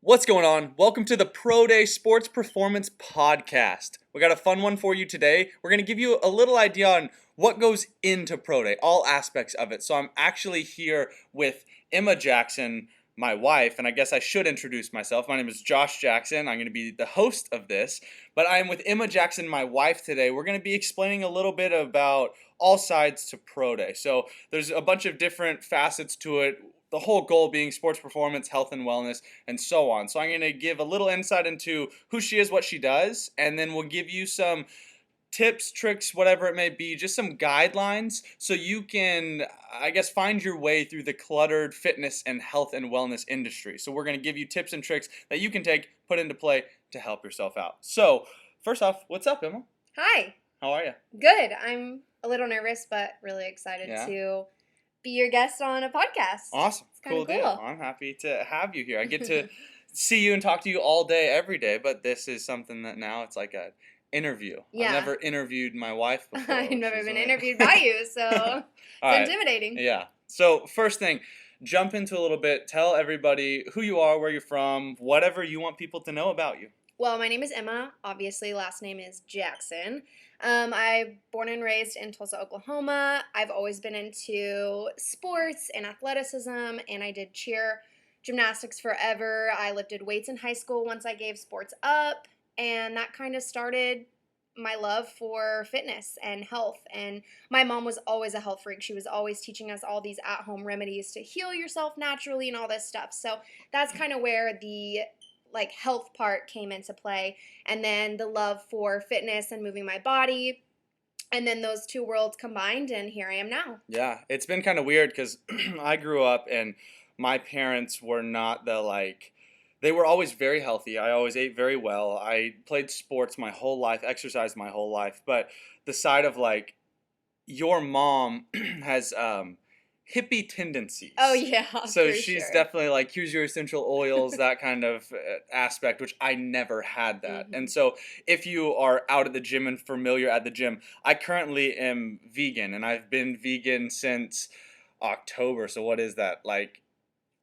What's going on? Welcome to the Pro Day Sports Performance Podcast. We got a fun one for you today. We're going to give you a little idea on what goes into Pro Day, all aspects of it. So I'm actually here with Emma Jackson, my wife, and I guess I should introduce myself. My name is Josh Jackson. I'm going to be the host of this, but I'm with Emma Jackson, my wife, today. We're going to be explaining a little bit about all sides to Pro Day. So there's a bunch of different facets to it. The whole goal being sports performance, health and wellness, and so on. So I'm going to give a little insight into who she is, what she does, and then we'll give you some tips, tricks, whatever it may be, just some guidelines so you can, I guess, find your way through the cluttered fitness and health and wellness industry. So we're going to give you tips and tricks that you can take, put into play to help yourself out. So first off, what's up, Emma? Hi. How are you? Good. I'm a little nervous, but really excited Yeah. to be your guest on a podcast. Awesome. It's kinda Cool deal. I'm happy to have you here. I get to see you and talk to you all day, every day, but this is something that now it's like an interview. Yeah. I've never interviewed my wife before. I've never She's been amazing. interviewed by you, so All it's right. intimidating. Yeah. So first thing, jump into a little bit. Tell everybody who you are, where you're from, whatever you want people to know about you. Well, my name is Emma. Obviously, last name is Jackson. I'm born and raised in Tulsa, Oklahoma. I've always been into sports and athleticism, and I did cheer gymnastics forever. I lifted weights in high school once I gave sports up, and that kind of started my love for fitness and health. And my mom was always a health freak. She was always teaching us all these at-home remedies to heal yourself naturally and all this stuff. So that's kind of where the health part came into play, and then the love for fitness and moving my body, and then those two worlds combined, and here I am now. Yeah, it's been kind of weird because I grew up and my parents were not they were always very healthy. I always ate very well. I played sports my whole life, exercised my whole life. But the side of your mom has hippie tendencies. Oh yeah, So for she's sure. definitely here's your essential oils, that kind of aspect, which I never had that. And so if you are out at the gym and familiar at the gym, I currently am vegan, and I've been vegan since October. So what is that,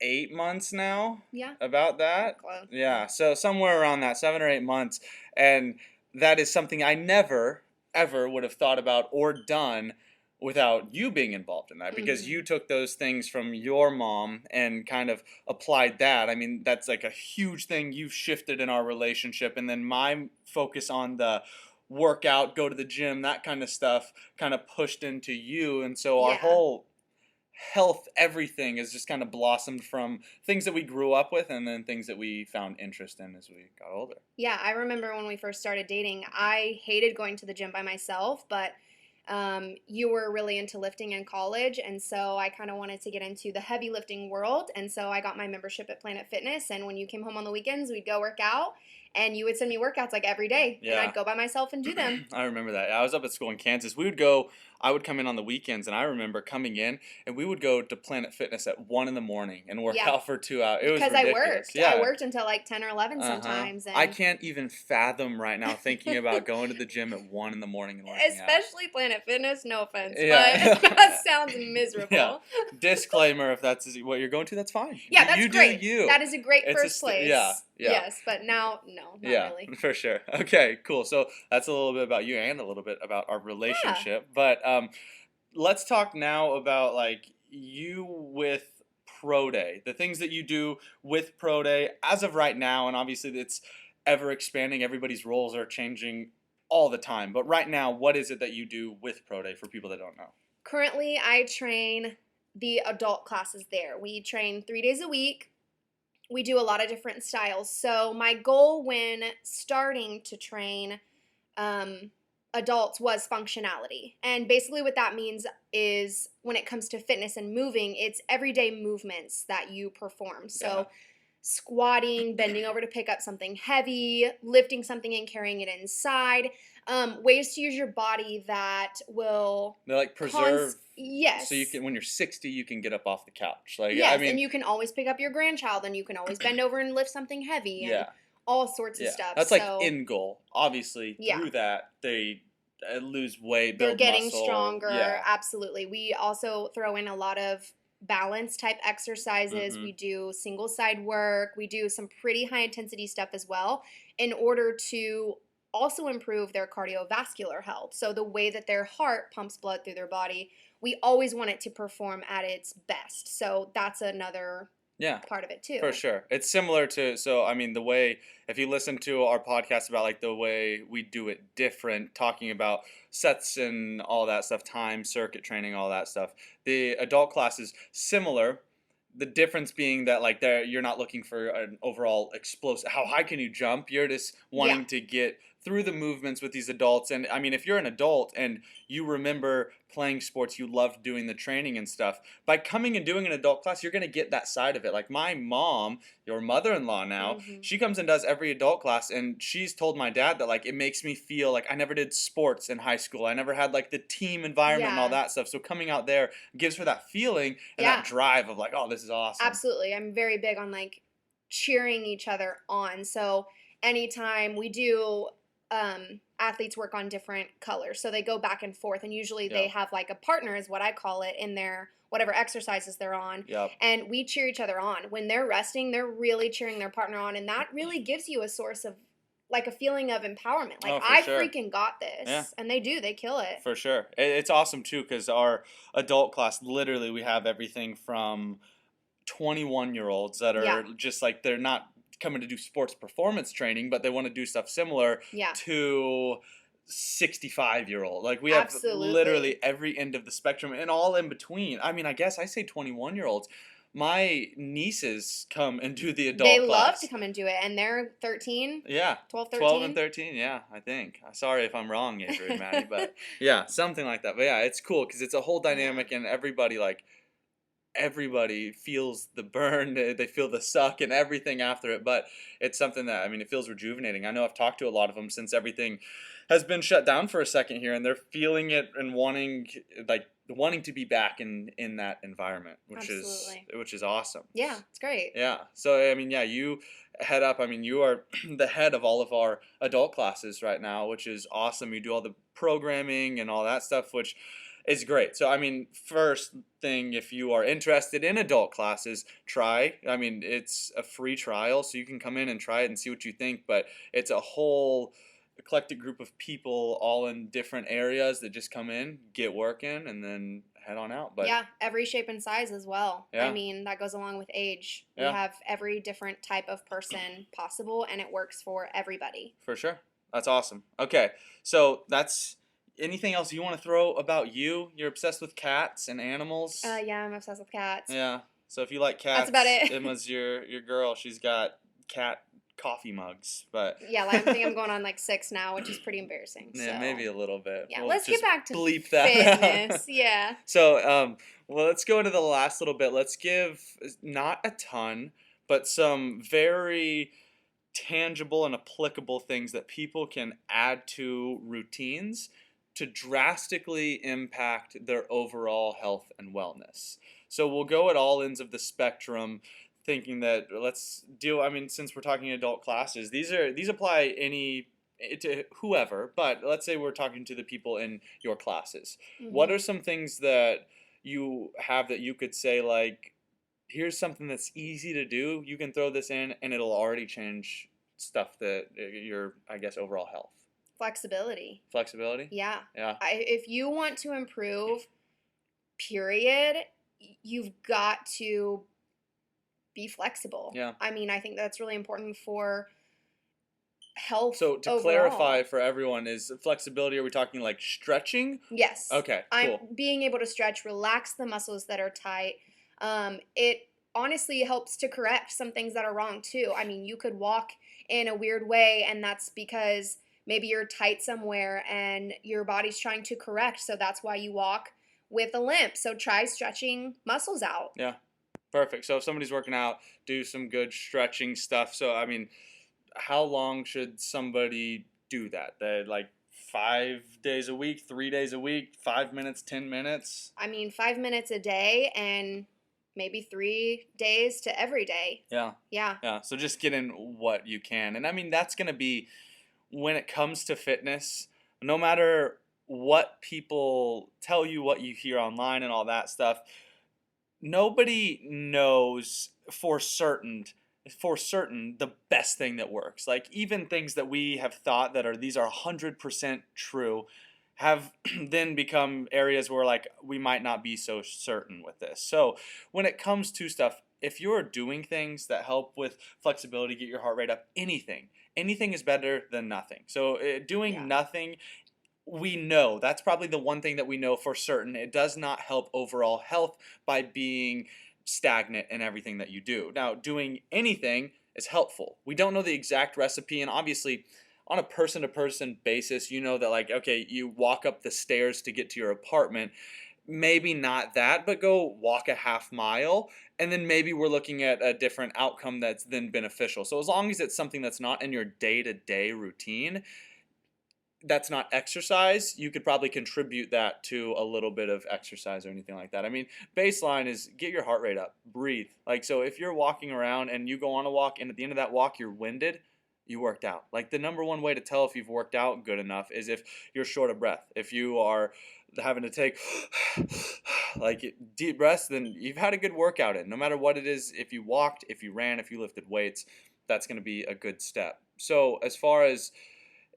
8 months now? Yeah. About that? Close. Yeah, so somewhere around that, 7 or 8 months. And that is something I never, ever would have thought about or done without you being involved in that, because you took those things from your mom and kind of applied that. I mean, that's like a huge thing you've shifted in our relationship. And then my focus on the workout, go to the gym, that kind of stuff kind of pushed into you. And so our Yeah. whole health, everything is just kind of blossomed from things that we grew up with and then things that we found interest in as we got older. Yeah, I remember when we first started dating, I hated going to the gym by myself, but you were really into lifting in college, and so I kind of wanted to get into the heavy lifting world, and so I got my membership at Planet Fitness, and when you came home on the weekends, we'd go work out, and you would send me workouts every day, and Yeah. I'd go by myself and do them. I remember that. I was up at school in Kansas. I would come in on the weekends, and I remember coming in, and we would go to Planet Fitness at 1 in the morning and work Yeah. out for 2 hours. It was Because ridiculous. I worked until 10 or 11 sometimes. And I can't even fathom right now thinking about going to the gym at 1 in the morning and working out. especially Planet Fitness, no offense, Yeah. but that sounds miserable. Yeah. Disclaimer, if that's what you're going to, that's fine. Yeah, that's you great. Do you. That is a great It's first place. Yeah. Yes, but now, no, not really. For sure. Okay, cool. So that's a little bit about you and a little bit about our relationship. But let's talk now about you with Pro Day, the things that you do with Pro Day as of right now, and obviously it's ever expanding. Everybody's roles are changing all the time. But right now, what is it that you do with Pro Day for people that don't know? Currently, I train the adult classes there. We train 3 days a week. We do a lot of different styles. So my goal when starting to train adults was functionality. And basically what that means is when it comes to fitness and moving, it's everyday movements that you perform. So squatting, bending over to pick up something heavy, lifting something and carrying it inside. Ways to use your body that will They're preserve. Yes. So you can, when you're 60, you can get up off the couch. Yes, and you can always pick up your grandchild, and you can always bend over and lift something heavy. And all sorts of stuff. That's end goal. Obviously, through that, they lose weight, build They're getting muscle. stronger. Yeah. Absolutely. We also throw in a lot of balance type exercises. Mm-hmm. We do single side work. We do some pretty high intensity stuff as well in order to also improve their cardiovascular health. So the way that their heart pumps blood through their body, we always want it to perform at its best. So that's another Yeah. part of it too. For sure. It's similar to, so I mean, the way, if you listen to our podcast about like the way we do it different, talking about sets and all that stuff, time, circuit training, all that stuff, the adult class is similar. The difference being that like there you're not looking for an overall explosive, how high can you jump? You're just wanting Yeah. to get through the movements with these adults. And I mean, if you're an adult and you remember playing sports, you loved doing the training and stuff, by coming and doing an adult class, you're going to get that side of it. Like my mom, your mother-in-law now, Mhm. she comes and does every adult class, and she's told my dad that like it makes me feel like I never did sports in high school. I never had like the team environment and all Yeah. that stuff. So coming out there gives her that feeling and Yeah. that drive of like, oh, this is awesome. Absolutely. I'm very big on like cheering each other on. So anytime we do athletes work on different colors. So they go back and forth, and usually they Yeah. have like a partner is what I call it in their whatever exercises they're on. Yep. And we cheer each other on. When they're resting, they're really cheering their partner on, and that really gives you a source of like a feeling of empowerment. Like Oh, for I sure. freaking got this. Yeah. And they do. They kill it. For sure. It's awesome too because our adult class, literally, we have everything from 21-year-olds that are Yeah. just like, they're not coming to do sports performance training, but they want to do stuff similar Yeah. to 65-year-old. Like we have Absolutely. literally every end of the spectrum and all in between. I mean, I guess I say 21-year-olds. My nieces come and do the adult They class. love to come and do it, and they're 13, Yeah. 12, 13. 12 and 13, yeah, I think. Sorry if I'm wrong, Avery and Maddie, but yeah, something like that. But yeah, it's cool because it's a whole dynamic and everybody feels the burn, they feel the suck and everything after it, but it's something that, I mean, it feels rejuvenating. I know I've talked to a lot of them since everything has been shut down for a second here, and they're feeling it and wanting to be back in that environment, which Absolutely. is awesome. Yeah, it's great. Yeah. So I mean, yeah, you head up. I mean, you are the head of all of our adult classes right now, which is awesome. You do all the programming and all that stuff, which is great. So I mean, first thing, if you are interested in adult classes, try. I mean, it's a free trial, so you can come in and try it and see what you think. But it's a whole eclectic group of people all in different areas that just come in, get working, and then head on out. But yeah, every shape and size as well. Yeah. I mean, that goes along with age. Yeah. We have every different type of person possible, and it works for everybody. For sure. That's awesome. Okay, so that's anything else you want to throw about you? You're obsessed with cats and animals. Yeah, I'm obsessed with cats. Yeah. So if you like cats, That's about it. Emma's your girl. She's got cat coffee mugs, but Yeah, like, I think I'm going on like 6 now, which is pretty embarrassing. yeah, so. maybe a little bit. Yeah, We'll let's get just back to bleep that out. fitness. Yeah. So, well, let's go into the last little bit. Let's give not a ton, but some very tangible and applicable things that people can add to routines to drastically impact their overall health and wellness. So we'll go at all ends of the spectrum, thinking that I mean, since we're talking adult classes, these apply to whoever, but let's say we're talking to the people in your classes. What are some things that you have that you could say, like, here's something that's easy to do, you can throw this in and it'll already change stuff that your, I guess, overall health? Flexibility. Flexibility? Yeah. Yeah. If you want to improve, period, you've got to be flexible. Yeah. I mean, I think that's really important for health. So to overall. clarify for everyone, is flexibility, are we talking like stretching? Yes. Okay, I'm cool. being able to stretch, relax the muscles that are tight. It honestly helps to correct some things that are wrong too. I mean, you could walk in a weird way, and that's because maybe you're tight somewhere and your body's trying to correct, so that's why you walk with a limp. So try stretching muscles out. Yeah. Perfect. So if somebody's working out, do some good stretching stuff. So, I mean, how long should somebody do that? Like 5 days a week, 3 days a week, 5 minutes, 10 minutes? I mean, 5 minutes a day and maybe 3 days to every day. Yeah. Yeah. Yeah. So just get in what you can. And I mean, that's going to be, when it comes to fitness, no matter what people tell you, what you hear online and all that stuff, nobody knows for certain the best thing that works. Like even things that we have thought that are these are 100% true have then become areas where like we might not be so certain with this. So when it comes to stuff, if you're doing things that help with flexibility, get your heart rate up, anything is better than nothing. So doing Yeah. nothing, we know that's probably the one thing that we know for certain. It does not help overall health by being stagnant in everything that you do. Now, doing anything is helpful. We don't know the exact recipe, and obviously, on a person to person basis, you know that, like, okay, you walk up the stairs to get to your apartment. Maybe not that, but go walk a half mile, and then maybe we're looking at a different outcome that's then beneficial. So, as long as it's something that's not in your day to day routine, that's not exercise, you could probably contribute that to a little bit of exercise or anything like that. I mean, baseline is get your heart rate up, breathe. Like, so if you're walking around and you go on a walk and at the end of that walk you're winded, you worked out. Like, the number one way to tell if you've worked out good enough is if you're short of breath. If you are having to take like deep breaths, then you've had a good workout in. No matter what it is, if you walked, if you ran, if you lifted weights, that's going to be a good step. So, as far as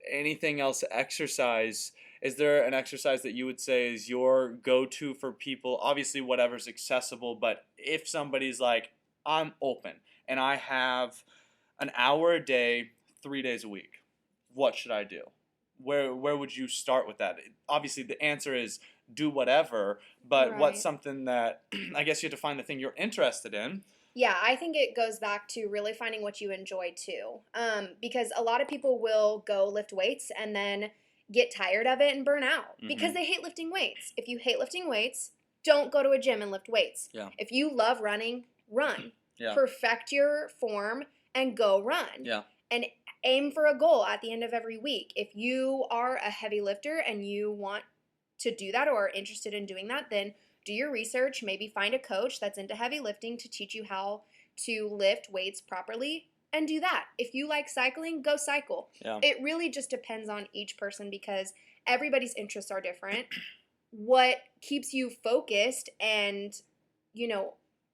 anything else exercise, is there an exercise that you would say is your go-to for people? Obviously whatever's accessible, but if somebody's like, I'm open and I have an hour a day 3 days a week, what should I do? Where would you start with that? Obviously the answer is do whatever, but what's Right. something that I guess you have to find the thing you're interested in. Yeah, I think it goes back to really finding what you enjoy too. Because a lot of people will go lift weights and then get tired of it and burn out because Hmm. they hate lifting weights. If you hate lifting weights, don't go to a gym and lift weights. Yeah. If you love running, run. Yeah. Perfect your form and go run. Yeah. And aim for a goal at the end of every week. If you are a heavy lifter and you want to do that or are interested in doing that, then do your research, maybe find a coach that's into heavy lifting to teach you how to lift weights properly and do that. If you like cycling, go cycle. Yeah. It really just depends on each person because everybody's interests are different. What keeps you focused and, you know,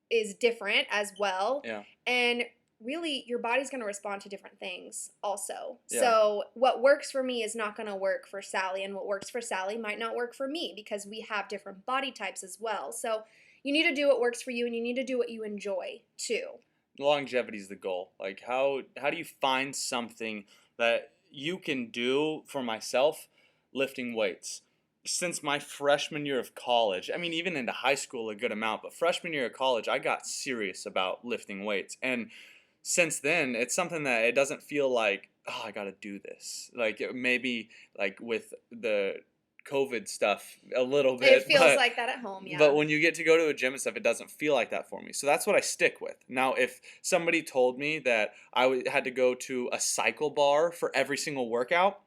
is different as well. Yeah. And really your body's going to respond to different things also. Yeah. So what works for me is not going to work for Sally, and what works for Sally might not work for me because we have different body types as well. So you need to do what works for you and you need to do what you enjoy too. Longevity is the goal. Like how do you find something that you can do? For myself, lifting weights. Since my freshman year of college, I mean even into high school a good amount, but freshman year of college I got serious about lifting weights. And since then it's something that it doesn't feel like, oh, I got to do this. Like maybe like with the COVID stuff a little bit, It feels like that at home, yeah. but when you get to go to a gym and stuff, it doesn't feel like that for me. So that's what I stick with. Now, if somebody told me that had to go to a cycle bar for every single workout,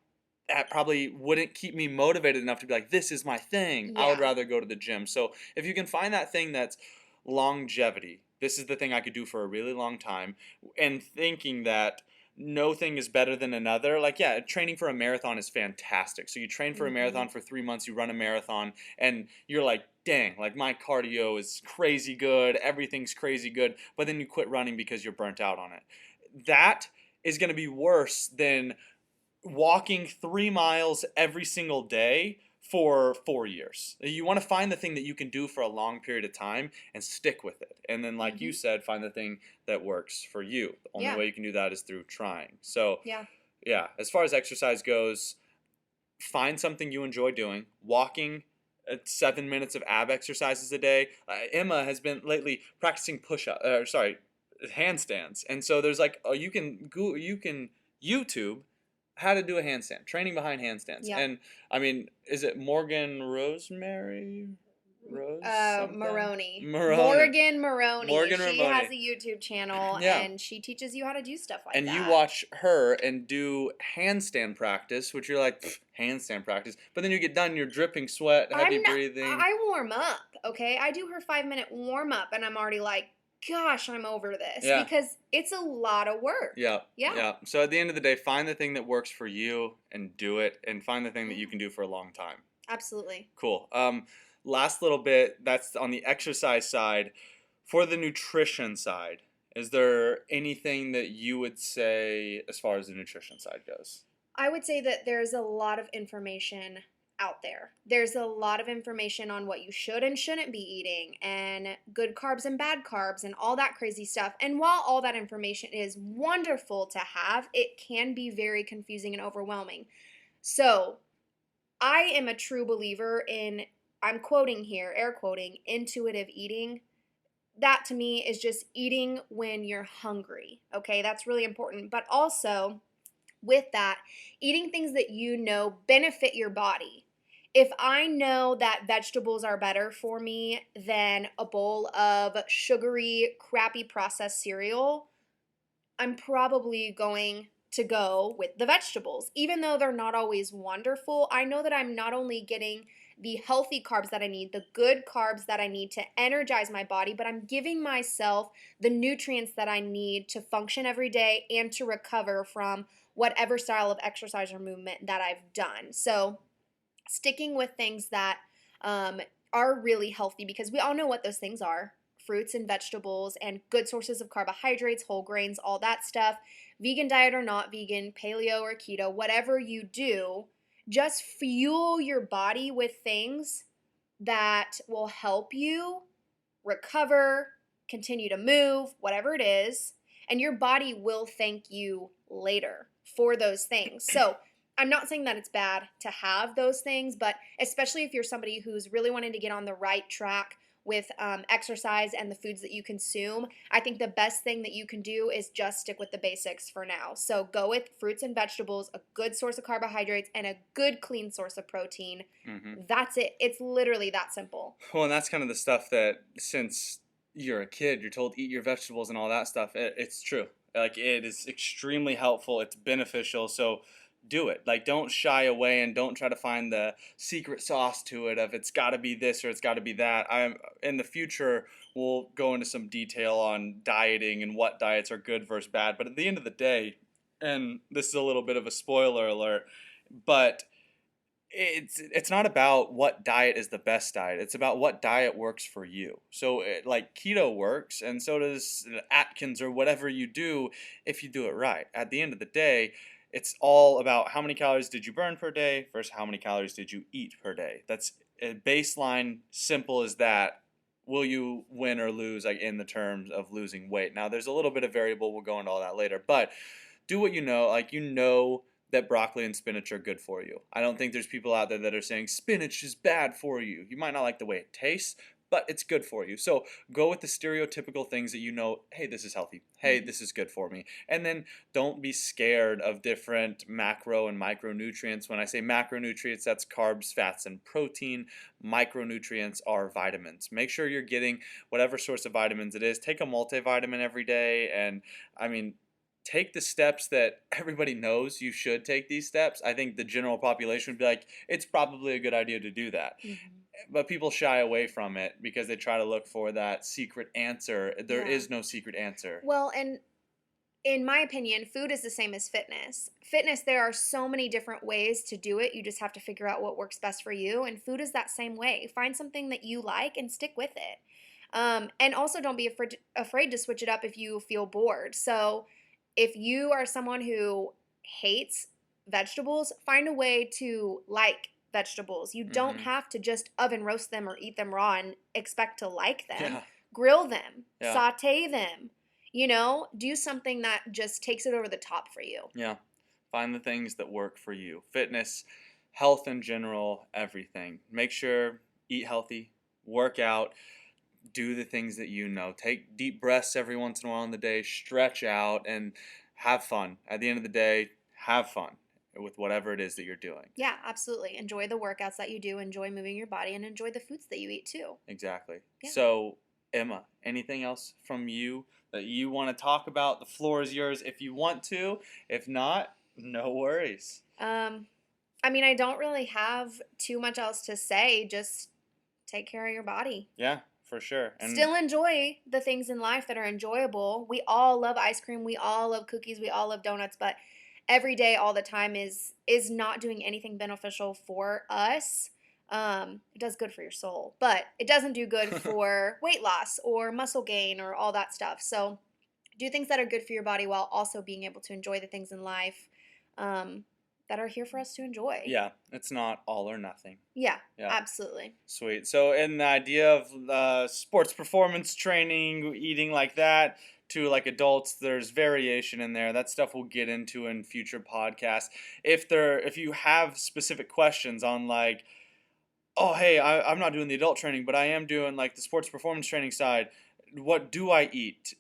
that probably wouldn't keep me motivated enough to be like, this is my thing. I would Yeah. rather go to the gym. So if you can find that thing that's longevity, this is the thing I could do for a really long time, and thinking that no thing is better than another. Like, yeah, training for a marathon is fantastic. So you train for a marathon for 3 months, you run a marathon, and you're like, dang, like my cardio is crazy good, everything's crazy good, but then you quit running because you're burnt out on it. That is going to be worse than walking 3 miles every single day for 4 years. You want to find the thing that you can do for a long period of time and stick with it. And then, like you said, find the thing that works for you. The only Yeah. way you can do that is through trying. So, Yeah. yeah, as far as exercise goes, find something you enjoy doing. Walking, 7 minutes of ab exercises a day. Emma has been lately practicing handstands. And so there's like, oh, you can YouTube how to do a handstand, training behind handstands. Yeah. And I mean, is it Morgan Rosemary? Rose? something? Moroni. Moroni. Morgan Moroni. Morgan She Moroni. has a YouTube channel Yeah. and she teaches you how to do stuff like And that. you watch her and do handstand practice, which you're like, "Pfft, handstand practice. But then you get done, you're dripping sweat, heavy breathing. I warm up, okay? I do her 5-minute warm up and I'm already like, gosh, I'm over this. Yeah. Because it's a lot of work. Yeah. Yeah. So at the end of the day, find the thing that works for you and do it, and find the thing that you can do for a long time. Absolutely. Cool. Last little bit, that's on the exercise side. For the nutrition side, is there anything that you would say as far as the nutrition side goes? I would say that there's a lot of information out there. There's a lot of information on what you should and shouldn't be eating, and good carbs and bad carbs, and all that crazy stuff. And while all that information is wonderful to have, it can be very confusing and overwhelming. So, I am a true believer in, I'm quoting here, air quoting, intuitive eating. That to me is just eating when you're hungry. Okay, that's really important. But also, with that, eating things that you know benefit your body. If I know that vegetables are better for me than a bowl of sugary, crappy processed cereal, I'm probably going to go with the vegetables. Even though they're not always wonderful, I know that I'm not only getting the healthy carbs that I need, the good carbs that I need to energize my body, but I'm giving myself the nutrients that I need to function every day and to recover from whatever style of exercise or movement that I've done. So, sticking with things that are really healthy, because we all know what those things are: fruits and vegetables and good sources of carbohydrates, whole grains, all that stuff. Vegan diet or not vegan, paleo or keto, whatever you do, just fuel your body with things that will help you recover, continue to move, whatever it is, and your body will thank you later for those things. So, I'm not saying that it's bad to have those things, but especially if you're somebody who's really wanting to get on the right track with exercise and the foods that you consume, I think the best thing that you can do is just stick with the basics for now. So go with fruits and vegetables, a good source of carbohydrates, and a good clean source of protein. That's it. It's literally that simple. Well, and that's kind of the stuff that since you're a kid, you're told eat your vegetables and all that stuff. It's true. Like, it is extremely helpful. It's beneficial. So do it. Like, don't shy away and don't try to find the secret sauce to it of it's got to be this or it's got to be that. I'm in the future we'll go into some detail on dieting and what diets are good versus bad. But at the end of the day, and this is a little bit of a spoiler alert, but it's not about what diet is the best diet. It's about what diet works for you. So like keto works, and so does Atkins or whatever you do if you do it right. At the end of the day, it's all about how many calories did you burn per day versus how many calories did you eat per day. That's a baseline, simple as that. Will you win or lose, like in the terms of losing weight? Now, there's a little bit of variable. We'll go into all that later, but do what you know. Like, you know that broccoli and spinach are good for you. I don't think there's people out there that are saying spinach is bad for you. You might not like the way it tastes, but it's good for you. So go with the stereotypical things that you know, hey, this is healthy. Hey, this is good for me. And then don't be scared of different macro and micronutrients. When I say macronutrients, that's carbs, fats, and protein. Micronutrients are vitamins. Make sure you're getting whatever source of vitamins it is. Take a multivitamin every day. And I mean, take the steps that everybody knows you should take these steps. I think the general population would be like, it's probably a good idea to do that. But people shy away from it because they try to look for that secret answer. There is no secret answer. Well, and in my opinion, food is the same as fitness. Fitness, there are so many different ways to do it. You just have to figure out what works best for you. And food is that same way. Find something that you like and stick with it. And also don't be afraid to switch it up if you feel bored. So if you are someone who hates vegetables, find a way to like vegetables. You don't have to just oven roast them or eat them raw and expect to like them. Yeah. Grill them, Yeah. saute them, do something that just takes it over the top for you. Yeah. Find the things that work for you. Fitness, health in general, everything. Make sure, eat healthy, work out, do the things that you know. Take deep breaths every once in a while in the day, stretch out, and have fun. At the end of the day, have fun with whatever it is that you're doing. Yeah, absolutely. Enjoy the workouts that you do, enjoy moving your body, and enjoy the foods that you eat too. Exactly. Yeah. So, Emma, anything else from you that you want to talk about? The floor is yours if you want to. If not, no worries. I mean, I don't really have too much else to say. Just take care of your body. Yeah, for sure. And still enjoy the things in life that are enjoyable. We all love ice cream. We all love cookies. We all love donuts. But every day, all the time is not doing anything beneficial for us. It does good for your soul, but it doesn't do good for weight loss or muscle gain or all that stuff. So do things that are good for your body while also being able to enjoy the things in life um, that are here for us to enjoy. Yeah, it's not all or nothing. Yeah, Yeah. absolutely. Sweet. So, in the idea of sports performance training, eating like that, to like adults, there's variation in there. That stuff we'll get into in future podcasts. If you have specific questions on like, oh hey, I'm not doing the adult training, but I am doing like the sports performance training side. What do I eat?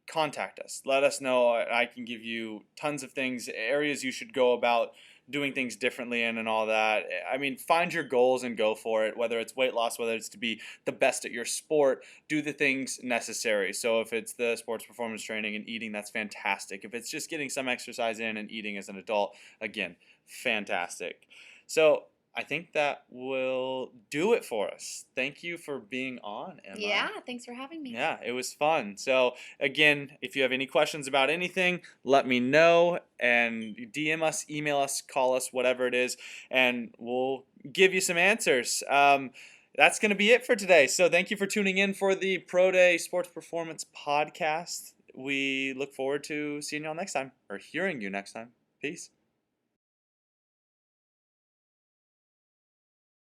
Contact us. Let us know. I can give you tons of things, areas you should go about doing things differently in and all that. I mean, find your goals and go for it, whether it's weight loss, whether it's to be the best at your sport, do the things necessary. So if it's the sports performance training and eating, that's fantastic. If it's just getting some exercise in and eating as an adult, again, fantastic. So I think that will do it for us. Thank you for being on, Emma. Yeah, thanks for having me. Yeah, it was fun. So, again, if you have any questions about anything, let me know and DM us, email us, call us, whatever it is, and we'll give you some answers. That's going to be it for today. So, thank you for tuning in for the Pro Day Sports Performance Podcast. We look forward to seeing y'all next time or hearing you next time. Peace.